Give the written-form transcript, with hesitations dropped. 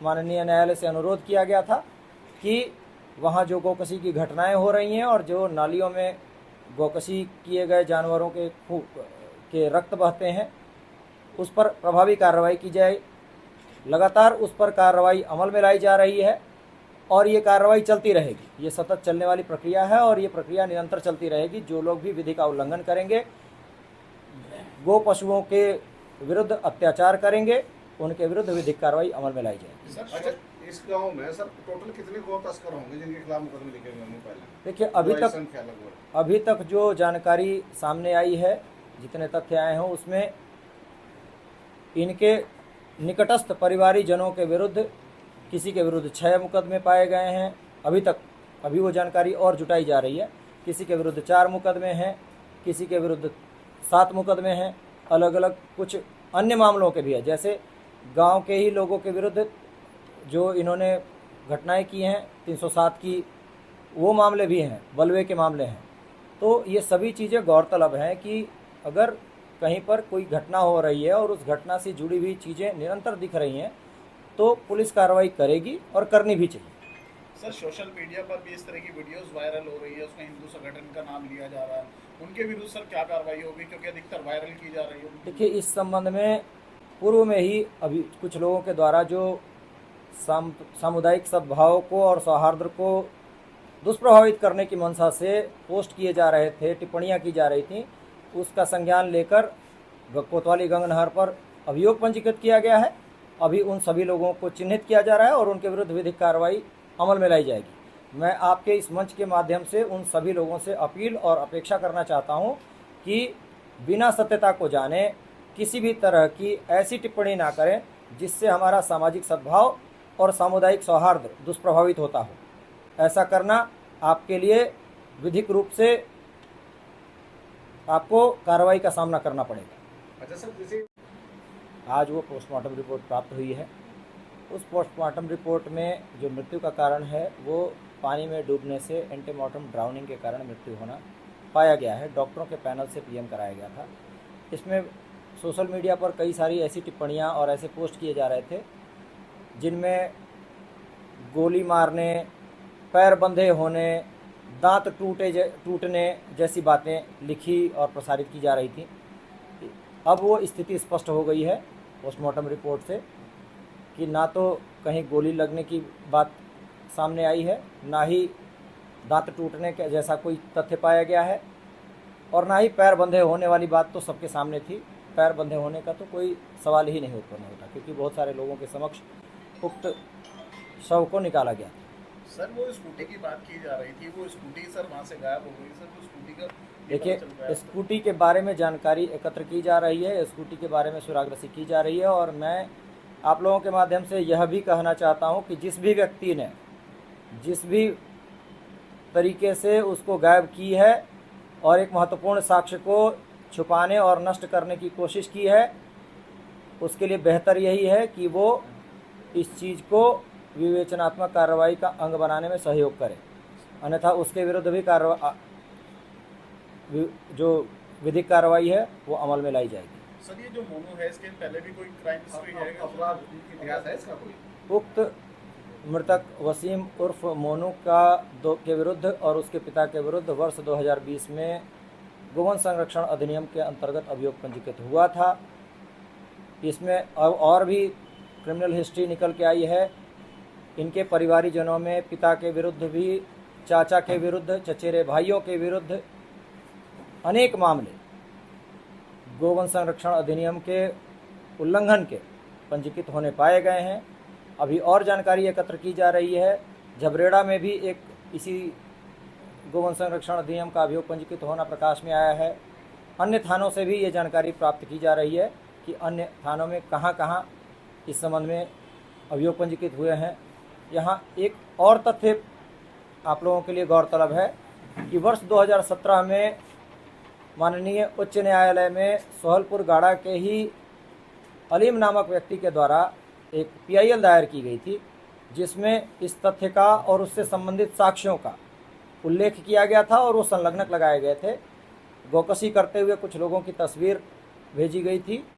माननीय न्यायालय से अनुरोध किया गया था कि वहाँ जो गोकशी की घटनाएं हो रही हैं और जो नालियों में गोकशी किए गए जानवरों के रक्त बहते हैं उस पर प्रभावी कार्रवाई की जाए। लगातार उस पर कार्रवाई अमल में लाई जा रही है और ये कार्रवाई चलती रहेगी। ये सतत चलने वाली प्रक्रिया है और ये प्रक्रिया निरंतर चलती रहेगी। जो लोग भी विधि का उल्लंघन करेंगे, गो पशुओं के विरुद्ध अत्याचार करेंगे, उनके विरुद्ध विधिक कार्रवाई अमल में लाई जाएगी। अच्छा, इस गांव में सर टोटल कितने गौ तस्कर होंगे जिनके खिलाफ मुकदमे लिखे गए होंगे पहले? देखिए, अभी तक जो जानकारी सामने आई है, जितने तथ्य आए हैं, उसमें इनके निकटस्थ परिवारी जनों के विरुद्ध किसी के विरुद्ध 6 मुकदमे पाए गए हैं। अभी वो जानकारी और जुटाई जा रही है। किसी के विरुद्ध 4 मुकदमे हैं, किसी के विरुद्ध 7 मुकदमे हैं। अलग अलग कुछ अन्य मामलों के भी है, जैसे गांव के ही लोगों के विरुद्ध जो इन्होंने घटनाएं की हैं 307 की, वो मामले भी हैं, बलवे के मामले हैं। तो ये सभी चीज़ें गौरतलब हैं कि अगर कहीं पर कोई घटना हो रही है और उस घटना से जुड़ी हुई चीज़ें निरंतर दिख रही हैं तो पुलिस कार्रवाई करेगी और करनी भी चाहिए। सर, सोशल मीडिया पर भी इस तरह की वीडियोस वायरल हो रही है, उसमें हिंदू संगठन का नाम लिया जा रहा है, उनके विरुद्ध सर क्या कार्रवाई होगी, क्योंकि अधिकतर वायरल की जा रही है? देखिए, इस संबंध में पूर्व में ही अभी कुछ लोगों के द्वारा जो सामुदायिक सद्भाव को और सौहार्द को दुष्प्रभावित करने की मंशा से पोस्ट किए जा रहे थे, टिप्पणियां की जा रही थी, उसका संज्ञान लेकर कोतवाली गंगनहर पर अभियोग पंजीकृत किया गया है। अभी उन सभी लोगों को चिन्हित किया जा रहा है और उनके विरुद्ध विधिक कार्रवाई अमल में लाई जाएगी। मैं आपके इस मंच के माध्यम से उन सभी लोगों से अपील और अपेक्षा करना चाहता हूं कि बिना सत्यता को जाने किसी भी तरह की ऐसी टिप्पणी ना करें जिससे हमारा सामाजिक सद्भाव और सामुदायिक सौहार्द दुष्प्रभावित होता हो। ऐसा करना आपके लिए विधिक रूप से आपको कार्रवाई का सामना करना पड़ेगा। अच्छा सर, जैसे आज वो पोस्टमार्टम रिपोर्ट प्राप्त हुई है। उस पोस्टमार्टम रिपोर्ट में जो मृत्यु का कारण है वो पानी में डूबने से एंटीमॉर्टम ड्राउनिंग के कारण मृत्यु होना पाया गया है। डॉक्टरों के पैनल से पीएम कराया गया था। इसमें सोशल मीडिया पर कई सारी ऐसी टिप्पणियां और ऐसे पोस्ट किए जा रहे थे जिनमें गोली मारने, पैर बंधे होने, दांत टूटने जैसी बातें लिखी और प्रसारित की जा रही थी। अब वो स्थिति स्पष्ट हो गई है पोस्टमार्टम रिपोर्ट से कि ना तो कहीं गोली लगने की बात सामने आई है, ना ही दांत टूटने के जैसा कोई तथ्य पाया गया है, और ना ही पैर बंधे होने वाली बात तो सबके सामने थी। पैर बंधे होने का तो कोई सवाल ही नहीं उत्पन्न होता, क्योंकि बहुत सारे लोगों के समक्ष उक्त शव को निकाला गया। सर, वो स्कूटी की बात की जा रही थी, वो स्कूटी सर वहाँ से गायब हो गई। सर, वो स्कूटी का देखिए, स्कूटी के बारे में जानकारी एकत्र की जा रही है, स्कूटी के बारे में सुरागरसी की जा रही है, और मैं आप लोगों के माध्यम से यह भी कहना चाहता हूं कि जिस भी व्यक्ति ने जिस भी तरीके से उसको गायब की है और एक महत्वपूर्ण साक्ष्य को छुपाने और नष्ट करने की कोशिश की है, उसके लिए बेहतर यही है कि वो इस चीज़ को विवेचनात्मक कार्रवाई का अंग बनाने में सहयोग करे, अन्यथा उसके विरुद्ध भी जो विधिक कार्रवाई है वो अमल में लाई जाएगी। सर, ये जो मोनू है, इसके पहले भी कोई क्राइम हिस्ट्री है? अपराध इतिहास है इसका कोई? उक्त मृतक वसीम उर्फ मोनू के विरुद्ध और उसके पिता के विरुद्ध वर्ष 2020 में गोवंश संरक्षण अधिनियम के अंतर्गत अभियोग पंजीकृत हुआ था। इसमें और भी क्रिमिनल हिस्ट्री निकल के आई है। इनके परिवारीजनों में पिता के विरुद्ध भी, चाचा के विरुद्ध, चचेरे भाइयों के विरुद्ध अनेक मामले गोवंश संरक्षण अधिनियम के उल्लंघन के पंजीकृत होने पाए गए हैं। अभी और जानकारी एकत्र की जा रही है। झबरेड़ा में भी एक इसी गोवंश संरक्षण अधिनियम का अभियोग पंजीकृत होना प्रकाश में आया है। अन्य थानों से भी ये जानकारी प्राप्त की जा रही है कि अन्य थानों में कहां कहां इस संबंध में अभियोग पंजीकृत हुए हैं। यहाँ एक और तथ्य आप लोगों के लिए गौरतलब है कि वर्ष 2017 में माननीय उच्च न्यायालय में सोहलपुर गाड़ा के ही अलीम नामक व्यक्ति के द्वारा एक PIL दायर की गई थी, जिसमें इस तथ्य का और उससे संबंधित साक्ष्यों का उल्लेख किया गया था और वो संलग्नक लगाए गए थे। गोकशी करते हुए कुछ लोगों की तस्वीर भेजी गई थी।